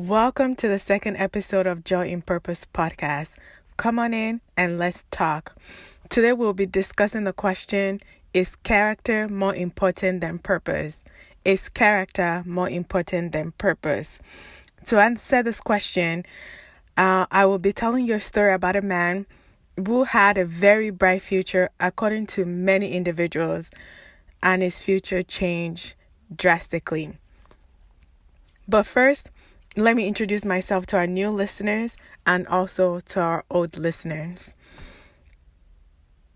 Welcome to the second episode of Joy in Purpose podcast. Come on in and let's talk. Today we'll be discussing the question, is character more important than purpose? Is character more important than purpose? To answer this question, I will be telling you a story about a man who had a very bright future according to many individuals, and his future changed drastically. But first, let me introduce myself to our new listeners and also to our old listeners.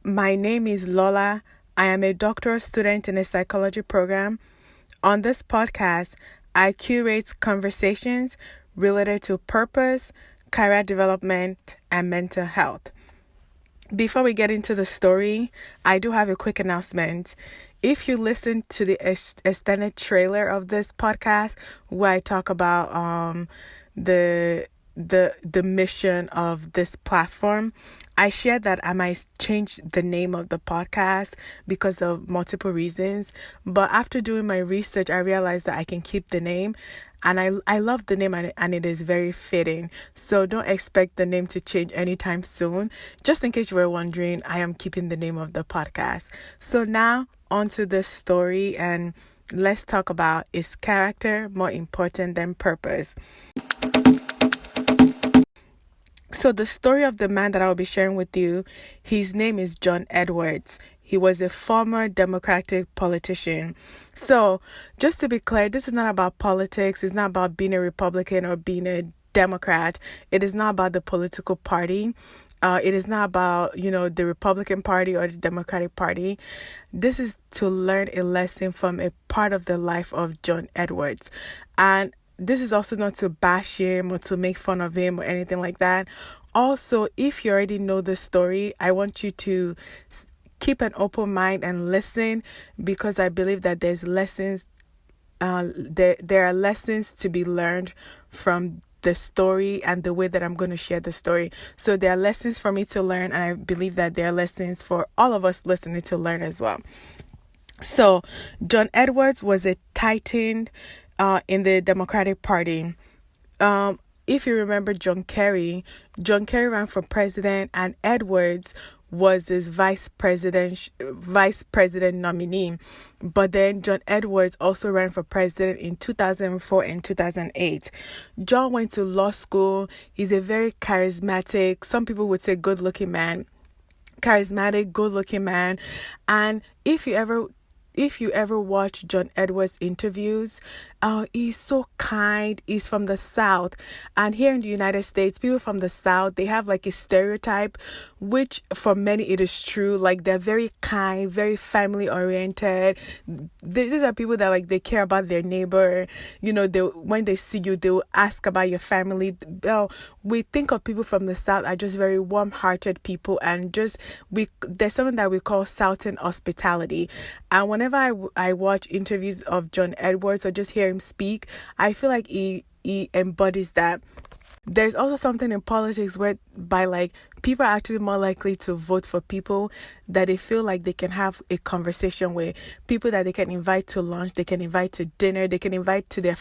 My name is Lola. I am a doctoral student in a psychology program. On this podcast, I curate conversations related to purpose, career development, and mental health. Before we get into the story, I do have a quick announcement. If you listen to the extended trailer of this podcast, where I talk about the mission of this platform, I shared that I might change the name of the podcast because of multiple reasons. But after doing my research, I realized that I can keep the name. And I love the name and it is very fitting. So don't expect the name to change anytime soon. Just in case you were wondering, I am keeping the name of the podcast. So now on to the story, and let's talk about, is character more important than purpose? So the story of the man that I will be sharing with you, his name is John Edwards. He was a former Democratic politician. So just to be clear, this is not about politics. It's not about being a Republican or being a Democrat. It is not about the political party. It is not about, the Republican Party or the Democratic Party. This is to learn a lesson from a part of the life of John Edwards. And this is also not to bash him or to make fun of him or anything like that. Also, if you already know the story, I want you to keep an open mind and listen, because I believe that there's lessons. There are lessons to be learned from the story and the way that I'm going to share the story. So there are lessons for me to learn, and I believe that there are lessons for all of us listening to learn as well. So John Edwards was a titan in the Democratic Party. If you remember John Kerry ran for president, and Edwards was his vice president nominee. But then John Edwards also ran for president in 2004 and 2008. John went to law school. He's a very charismatic, some people would say good-looking man. Charismatic, good-looking man. And if you ever watch John Edwards interviews, he's so kind. He's from the South. And here in the United States, people from the South, they have like a stereotype, which for many it is true. Like, they're very kind, very family oriented. These are people that they care about their neighbor. When they see you, they will ask about your family. We think of people from the South are just very warm-hearted people, and there's something that we call Southern hospitality. And whenever I watch interviews of John Edwards or just hear him speak, I feel like he embodies that. There's also something in politics whereby people are actually more likely to vote for people that they feel like they can have a conversation with, people that they can invite to lunch, they can invite to dinner, they can invite to their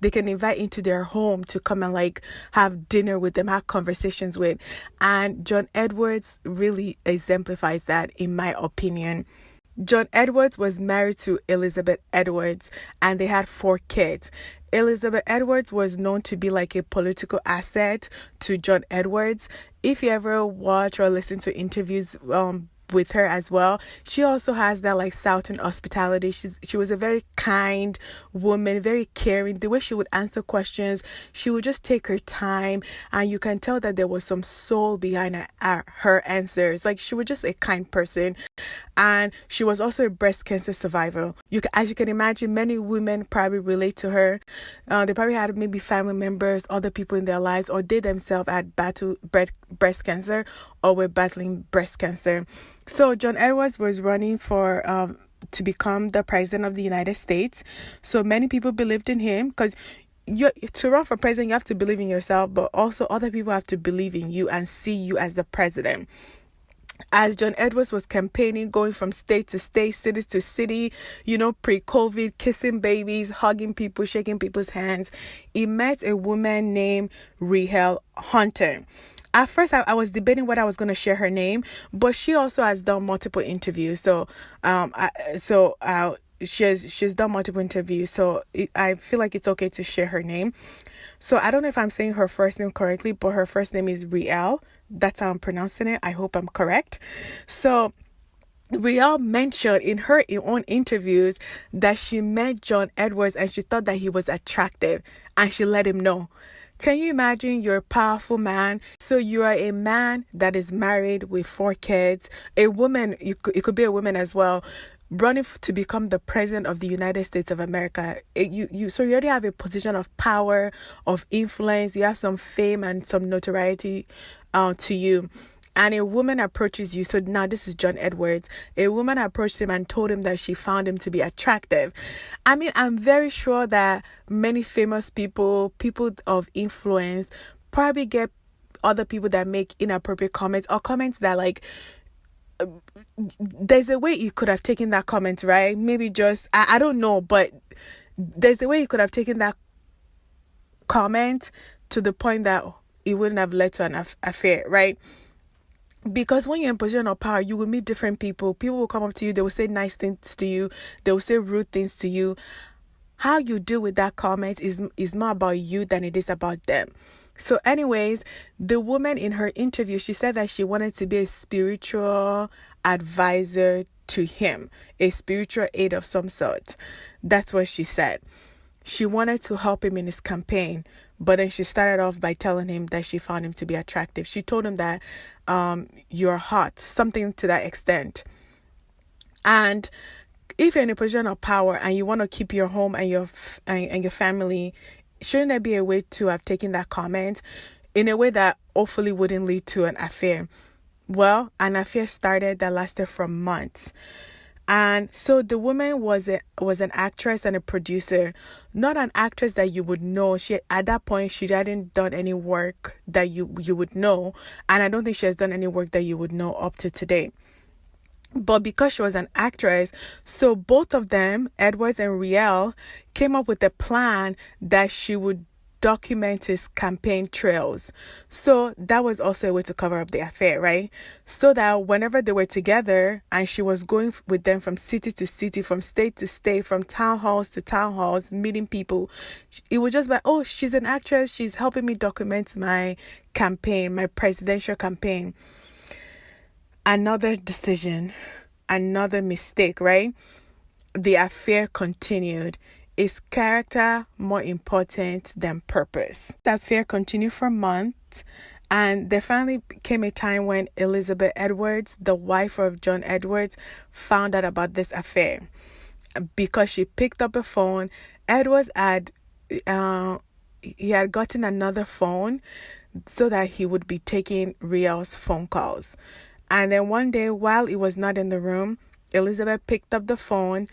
they can invite into their home to come and have dinner with them, have conversations with. And John Edwards really exemplifies that, in my opinion. John Edwards was married to Elizabeth Edwards, and they had 4 kids. Elizabeth Edwards was known to be like a political asset to John Edwards. If you ever watch or listen to interviews with her as well, she also has that Southern hospitality. She was a very kind woman, very caring. The way she would answer questions, she would just take her time, and you can tell that there was some soul behind her answers. She was just a kind person. And she was also a breast cancer survivor. As you can imagine, many women probably relate to her. They probably had maybe family members, other people in their lives, or they themselves had battled breast cancer or were battling breast cancer. So John Edwards was running for to become the president of the United States. So many people believed in him, because to run for president, you have to believe in yourself, but also other people have to believe in you and see you as the president. as John Edwards was campaigning, going from state to state, city to city, pre-COVID, kissing babies, hugging people, shaking people's hands, he met a woman named Rahel Hunter. At first, I was debating whether I was going to share her name, but she also has done multiple interviews. She's done multiple interviews, so I feel like it's okay to share her name. So I don't know if I'm saying her first name correctly, but her first name is Riel. That's how I'm pronouncing it. I hope I'm correct. So Riel mentioned in her own interviews that she met John Edwards and she thought that he was attractive, and she let him know. Can you imagine? You're a powerful man. So you are a man that is married with 4 kids. A woman, it could be a woman as well, running to become the president of the United States of America. So you already have a position of power, of influence. You have some fame and some notoriety to you. And a woman approaches you. So now this is John Edwards. A woman approached him and told him that she found him to be attractive. I mean, I'm very sure that many famous people of influence, probably get other people that make inappropriate comments, or comments that, like, there's a way you could have taken that comment, right? Maybe just, I don't know, but there's a way you could have taken that comment to the point that it wouldn't have led to an affair, right? Because when you're in position of power, you will meet different people. People will come up to you. They will say nice things to you. They will say rude things to you. How you deal with that comment is more about you than it is about them. So anyways, the woman in her interview, she said that she wanted to be a spiritual advisor to him, a spiritual aid of some sort. That's what she said. She wanted to help him in his campaign, but then she started off by telling him that she found him to be attractive. She told him that you're hot, something to that extent. And if you're in a position of power and you want to keep your home and your family, shouldn't there be a way to have taken that comment in a way that hopefully wouldn't lead to an affair? Well, an affair started that lasted for months. And so the woman was an actress and a producer, not an actress that you would know. At that point, she hadn't done any work that you would know. And I don't think she has done any work that you would know up to today. But because she was an actress, so both of them, Edwards and Riel, came up with a plan that she would document his campaign trails. So that was also a way to cover up the affair, right? So that whenever they were together and she was going with them from city to city, from state to state, from town halls to town halls, meeting people, it was just like, oh, she's an actress. She's helping me document my campaign, my presidential campaign. Another decision, another mistake, right? The affair continued. Is character more important than purpose? The affair continued for months, and there finally came a time when Elizabeth Edwards, the wife of John Edwards, found out about this affair. Because she picked up a phone, Edwards had gotten another phone so that he would be taking Riel's phone calls. And then one day, while he was not in the room, Elizabeth picked up the phone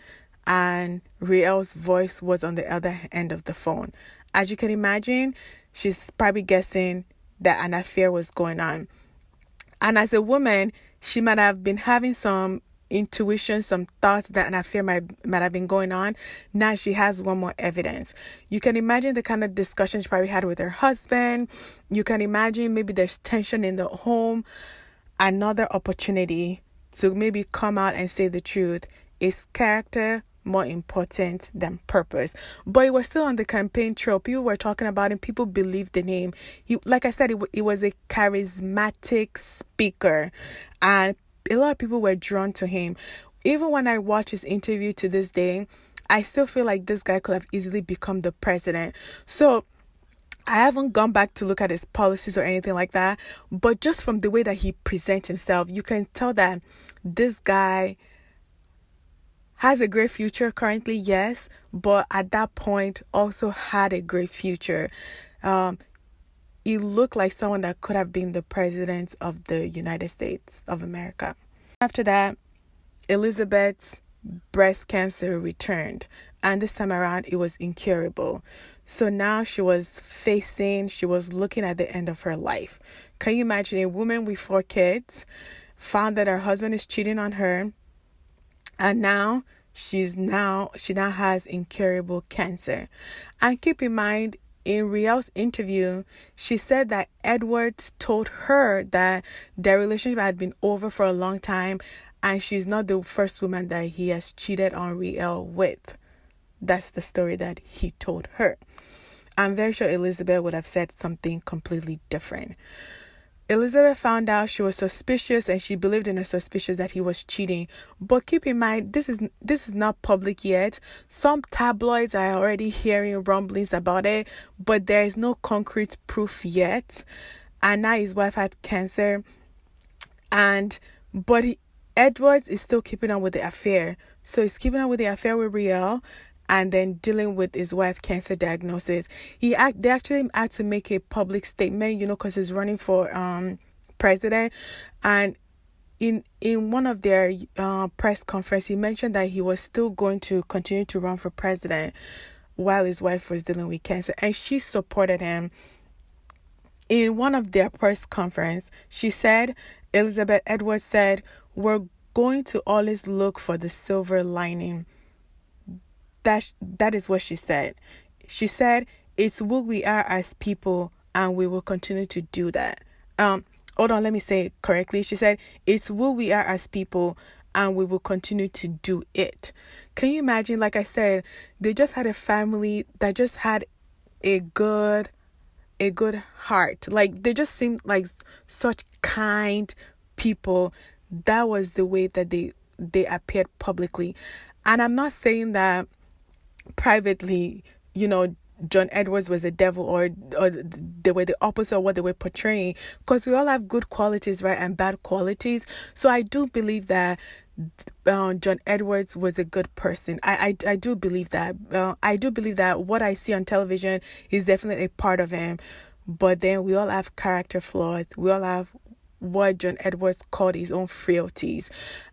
and Riel's voice was on the other end of the phone. As you can imagine, she's probably guessing that an affair was going on. And as a woman, she might have been having some intuition, some thoughts that an affair might have been going on. Now she has one more evidence. You can imagine the kind of discussion she probably had with her husband. You can imagine maybe there's tension in the home. Another opportunity to maybe come out and say the truth. Is character more important than purpose? But it was still on the campaign trail. People were talking about him. People believed the name. Like I said, it was a charismatic speaker, and a lot of people were drawn to him. Even when I watch his interview to this day, I still feel like this guy could have easily become the president. So I haven't gone back to look at his policies or anything like that, but just from the way that he presents himself, you can tell that this guy has a great future currently, yes, but at that point also had a great future. He looked like someone that could have been the president of the United States of America. After that, Elizabeth's breast cancer returned, and this time around it was incurable. So now she was looking at the end of her life. Can you imagine a woman with 4 kids, found that her husband is cheating on her, and she now has incurable cancer. And keep in mind, in Riel's interview, she said that Edwards told her that their relationship had been over for a long time, and she's not the first woman that he has cheated on Riel with. That's the story that he told her. I'm very sure Elizabeth would have said something completely different. Elizabeth found out, she was suspicious, and she believed in her suspicions that he was cheating. But keep in mind, this is not public yet. Some tabloids are already hearing rumblings about it, but there is no concrete proof yet. And now his wife had cancer, Edwards is still keeping on with the affair. So he's keeping on with the affair with Riel, and then dealing with his wife cancer diagnosis. They actually had to make a public statement, because he's running for president. And in one of their press conference, he mentioned that he was still going to continue to run for president while his wife was dealing with cancer, and she supported him. In one of their press conference, she said, Elizabeth Edwards said, "We're going to always look for the silver lining." That is what she said. She said, "It's who we are as people, and we will continue to do that." Hold on, let me say it correctly. She said, "It's who we are as people, and we will continue to do it." Can you imagine? Like I said, they just had a family that just had a good heart. Like, they just seemed like such kind people. That was the way that they appeared publicly. And I'm not saying that privately, John Edwards was a devil, or they were the opposite of what they were portraying, because we all have good qualities, right, and bad qualities. So I do believe that John Edwards was a good person. I do believe that. I do believe that what I see on television is definitely a part of him. But then we all have character flaws. We all have what John Edwards called his own frailties.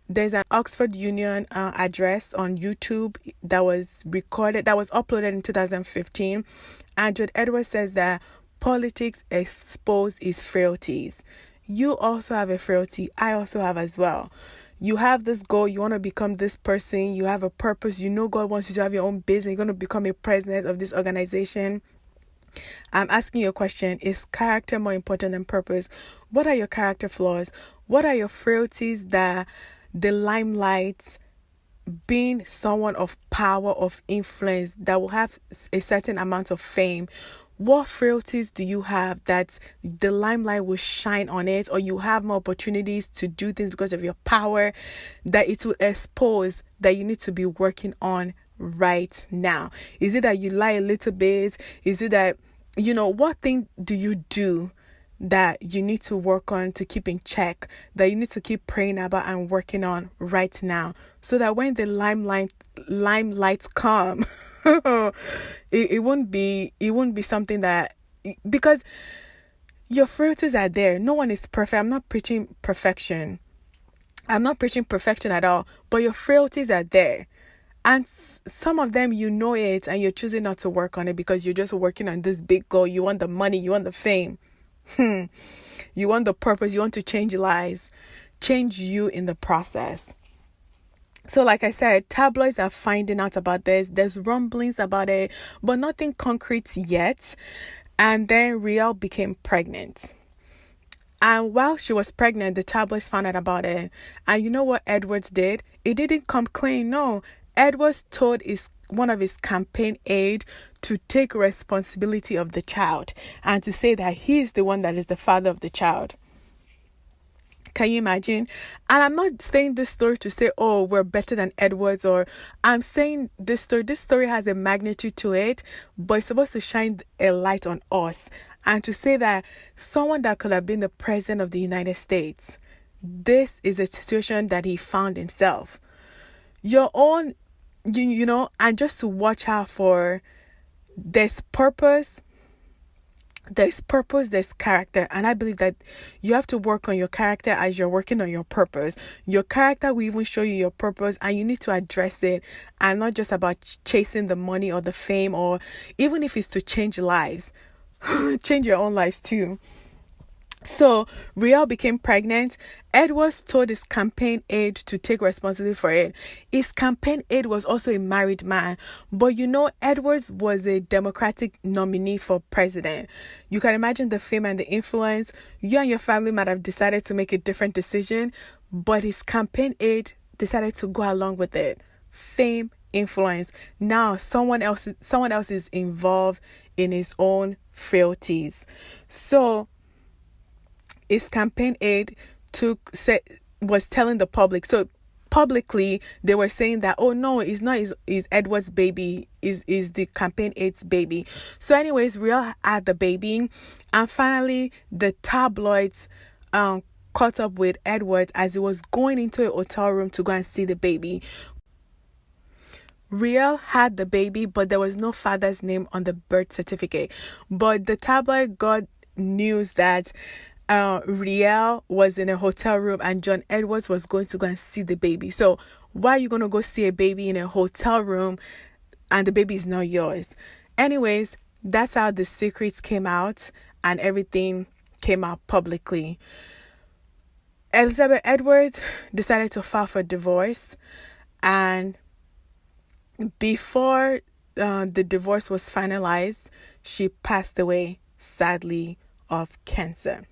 There's an Oxford Union address on YouTube that was uploaded in 2015. And John Edwards says that politics expose his frailties. You also have a frailty. I also have as well. You have this goal. You want to become this person. You have a purpose. God wants you to have your own business. You're going to become a president of this organization. I'm asking you a question. Is character more important than purpose? What are your character flaws? What are your frailties that the limelight, being someone of power, of influence, that will have a certain amount of fame? What frailties do you have that the limelight will shine on it, or you have more opportunities to do things because of your power, that it will expose that you need to be working on right now? Is it that you lie a little bit? Is it that, what thing do you do that you need to work on to keep in check, that you need to keep praying about and working on right now, so that when the limelight come, it won't be something that, because your frailties are there. No one is perfect. I'm not preaching perfection at all, but your frailties are there. And some of them, it, and you're choosing not to work on it because you're just working on this big goal. You want the money, you want the fame, you want the purpose, you want to change lives, change you in the process. So like I said, tabloids are finding out about this. There's rumblings about it, but nothing concrete yet. And then Riel became pregnant. And while she was pregnant, the tabloids found out about it. And you know what Edwards did? It didn't come clean. No. Edwards told one of his campaign aides to take responsibility of the child and to say that he is the one that is the father of the child. Can you imagine? And I'm not saying this story to say, oh, we're better than Edwards, or I'm saying this story has a magnitude to it, but it's supposed to shine a light on us and to say that someone that could have been the president of the United States, this is a situation that he found himself. Your own, and just to watch out for, there's purpose, there's character. And I believe that you have to work on your character as you're working on your purpose. Your character will even show you your purpose, and you need to address it, and not just about chasing the money or the fame, or even if it's to change lives, change your own lives too. So Riel became pregnant. Edwards told his campaign aide to take responsibility for it. His campaign aide was also a married man. But Edwards was a Democratic nominee for president. You can imagine the fame and the influence. You and your family might have decided to make a different decision, but his campaign aide decided to go along with it. Fame, influence. Now someone else is involved in his own frailties. So his campaign aide was telling the public. So publicly they were saying that, oh no, it's not his Edward's baby, is the campaign aide's baby. So anyways, Real had the baby, and finally the tabloids caught up with Edward as he was going into a hotel room to go and see the baby. Riel had the baby, but there was no father's name on the birth certificate. But the tabloid got news that Riel was in a hotel room and John Edwards was going to go and see the baby. So why are you going to go see a baby in a hotel room and the baby is not yours? Anyways, that's how the secrets came out and everything came out publicly. Elizabeth Edwards decided to file for divorce, and before the divorce was finalized, she passed away, sadly, of cancer.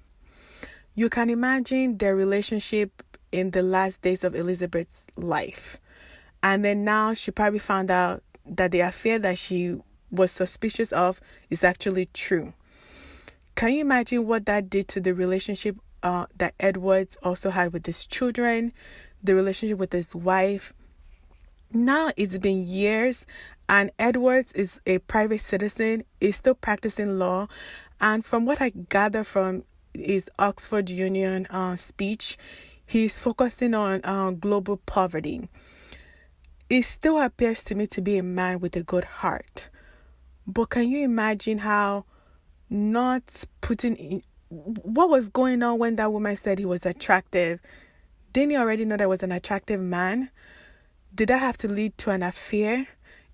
You can imagine their relationship in the last days of Elizabeth's life. And then now she probably found out that the affair that she was suspicious of is actually true. Can you imagine what that did to the relationship that Edwards also had with his children, the relationship with his wife? Now it's been years, and Edwards is a private citizen, is still practicing law, and from what I gather from his Oxford Union speech, he's focusing on global poverty. It still appears to me to be a man with a good heart. But can you imagine how not putting in what was going on when that woman said he was attractive? Didn't he already know that was an attractive man? Did that have to lead to an affair?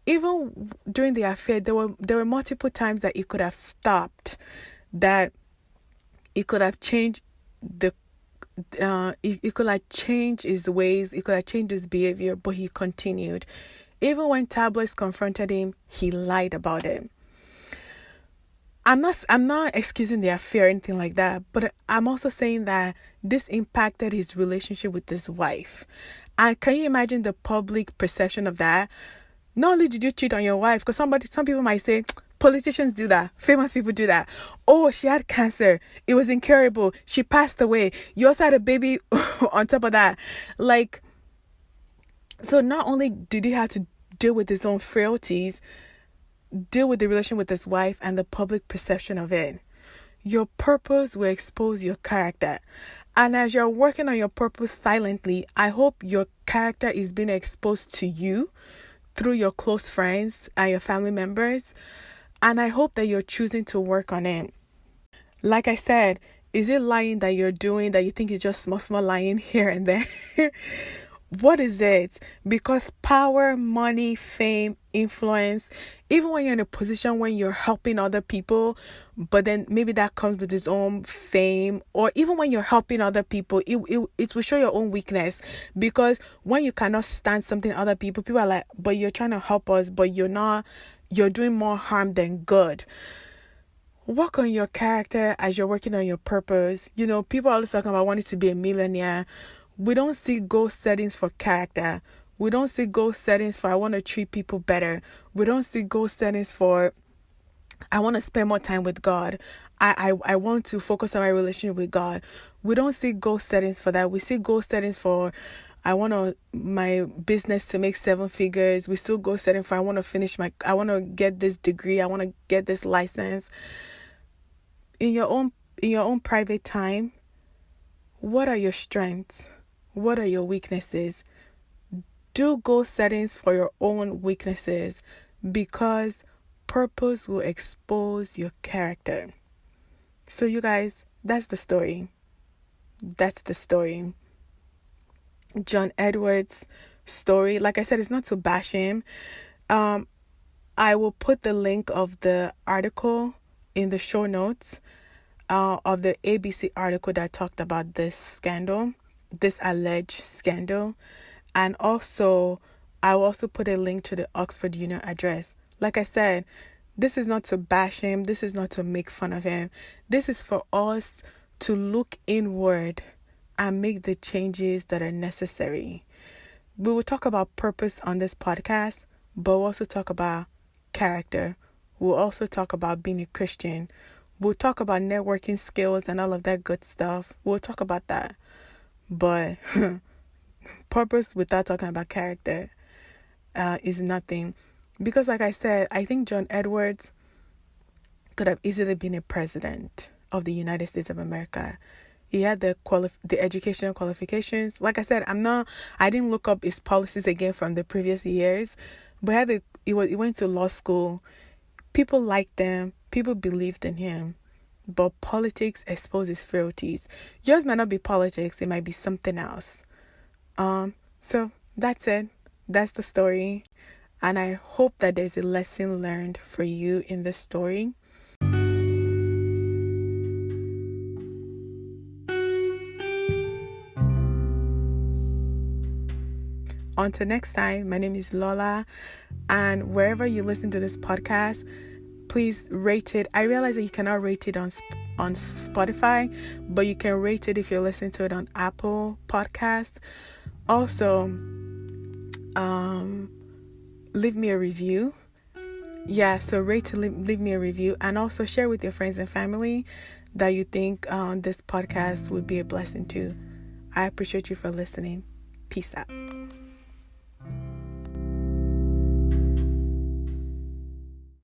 Even during the affair, there were multiple times that it could have stopped, that it could have changed it could have changed his ways, it could have changed his behavior, but he continued. Even when tabloids confronted him, he lied about it. I'm not excusing the affair or anything like that, but I'm also saying that this impacted his relationship with his wife. And can you imagine the public perception of that? Not only did you cheat on your wife, because some people might say, politicians do that, famous people do that. Oh, she had cancer, it was incurable, she passed away, you also had a baby on top of that. Like, so not only did he have to deal with his own frailties, deal with the relation with his wife and the public perception of it. Your purpose will expose your character. And as you're working on your purpose silently, I hope your character is being exposed to you through your close friends and your family members. And I hope that you're choosing to work on it. Like I said, is it lying that you're doing that you think is just small lying here and there? What is it? Because power, money, fame, influence, even when you're in a position when you're helping other people, but then maybe that comes with its own fame, or even when you're helping other people, it will show your own weakness. Because when you cannot stand something other people are like, but you're trying to help us, but you're not, you're doing more harm than good. Work on your character as you're working on your purpose. People are always talking about wanting to be a millionaire. We don't see goal settings for character. We don't see goal settings for I want to treat people better. We don't see goal settings for I want to spend more time with God. I want to focus on my relationship with God. We don't see goal settings for that. We see goal settings for I want my business to make 7 figures. We still goal setting for I want to get this degree. I want to get this license. In your own private time, what are your strengths? What are your weaknesses? Do goal settings for your own weaknesses, because purpose will expose your character. So you guys, that's the story. John Edwards' story. Like I said, it's not to bash him. I will put the link of the article in the show notes. of the ABC article that talked about this scandal, this alleged scandal. And also, I will also put a link to the Oxford Union address. Like I said, this is not to bash him. This is not to make fun of him. This is for us to look inward and make the changes that are necessary. We will talk about purpose on this podcast, but we'll also talk about character. We'll also talk about being a Christian. We'll talk about networking skills and all of that good stuff. We'll talk about that. But purpose without talking about character is nothing. Because like I said, I think John Edwards could have easily been a president of the United States of America. He had the educational qualifications. Like I said, I didn't look up his policies again from the previous years, but he went to law school. People liked him. People believed in him. But politics exposes frailties. Yours might not be politics. It might be something else. So that's it. That's the story. And I hope that there's a lesson learned for you in this story. Until next time, my name is Lola, and wherever you listen to this podcast, please rate it. I realize that you cannot rate it on Spotify, but you can rate it if you're listening to it on Apple Podcasts. Also, leave me a review. Yeah, so leave me a review, and also share with your friends and family that you think this podcast would be a blessing to. I appreciate you for listening. Peace out.